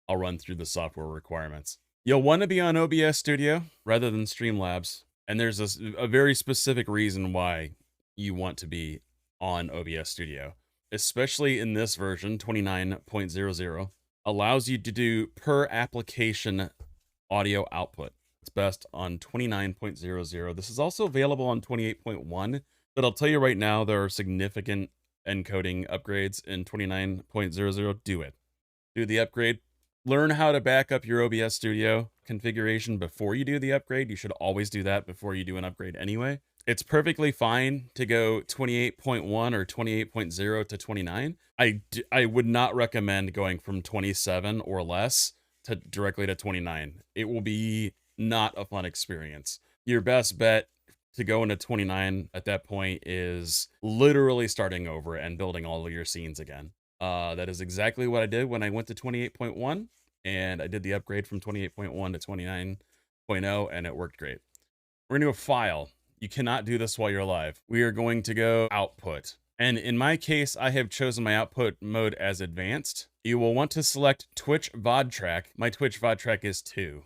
I'll run through the software requirements. You'll want to be on OBS Studio rather than Streamlabs. And there's a very specific reason why you want to be on OBS Studio, especially in this version, 29.00, allows you to do per application audio output. It's best on 29.00. This is also available on 28.1, but I'll tell you right now, there are significant encoding upgrades in 29.00. Do it. Do the upgrade. Learn how to back up your OBS Studio configuration before you do the upgrade. You should always do that before you do an upgrade anyway. It's perfectly fine to go 28.1 or 28.0 to 29. I would not recommend going from 27 or less to directly to 29. It will be not a fun experience. Your best bet to go into 29 at that point is literally starting over and building all of your scenes again. That is exactly what I did when I went to 28.1, and I did the upgrade from 28.1 to 29.0, and it worked great. We're going to do a file. You cannot do this while you're live. We are going to go output. And in my case, I have chosen my output mode as advanced. You will want to select Twitch VOD track. My Twitch VOD track is 2.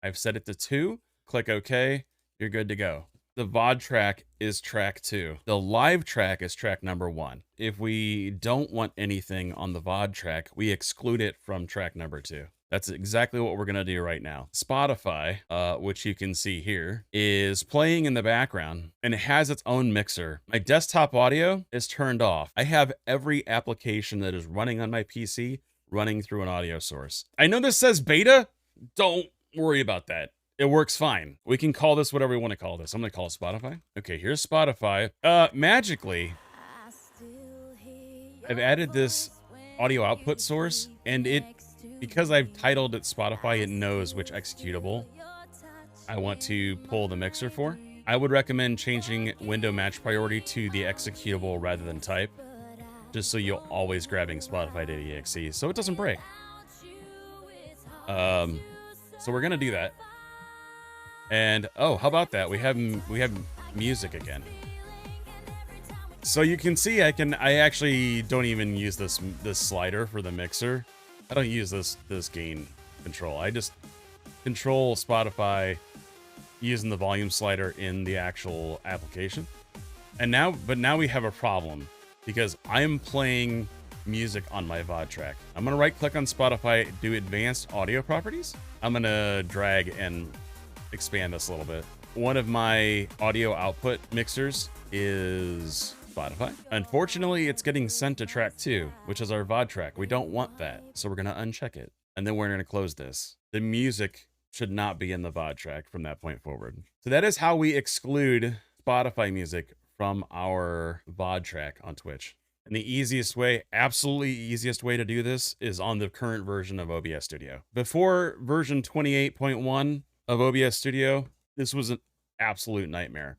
I've set it to 2. Click OK. You're good to go. The VOD track is track 2. The live track is track number 1. If we don't want anything on the VOD track, we exclude it from track number 2. That's exactly what we're going to do right now. Spotify, which you can see here, is playing in the background and it has its own mixer. My desktop audio is turned off. I have every application that is running on my PC running through an audio source. I know this says beta. Don't worry about that. It works fine. We can call this whatever we want to call this. I'm going to call it Spotify. Okay, here's Spotify. Magically, I've added this audio output source, and because I've titled it Spotify, it knows which executable I want to pull the mixer for. I would recommend changing window match priority to the executable rather than type, just so you're always grabbing Spotify.exe so it doesn't break. So we're going to do that. And oh, how about that? We have music again. So you can see I actually don't even use this slider for the mixer. I don't use this gain control. I just control Spotify using the volume slider in the actual application. And now we have a problem because I'm playing music on my VOD track. I'm gonna right click on Spotify, do advanced audio properties. I'm gonna drag and expand this a little bit. One of my audio output mixers is Spotify. Unfortunately, it's getting sent to track 2, which is our VOD track. We don't want that, so we're gonna uncheck it. And then we're gonna close this. The music should not be in the VOD track from that point forward. So that is how we exclude Spotify music from our VOD track on Twitch. And the easiest way, absolutely easiest way to do this is on the current version of OBS Studio. Before version 28.1 of OBS Studio, this was an absolute nightmare.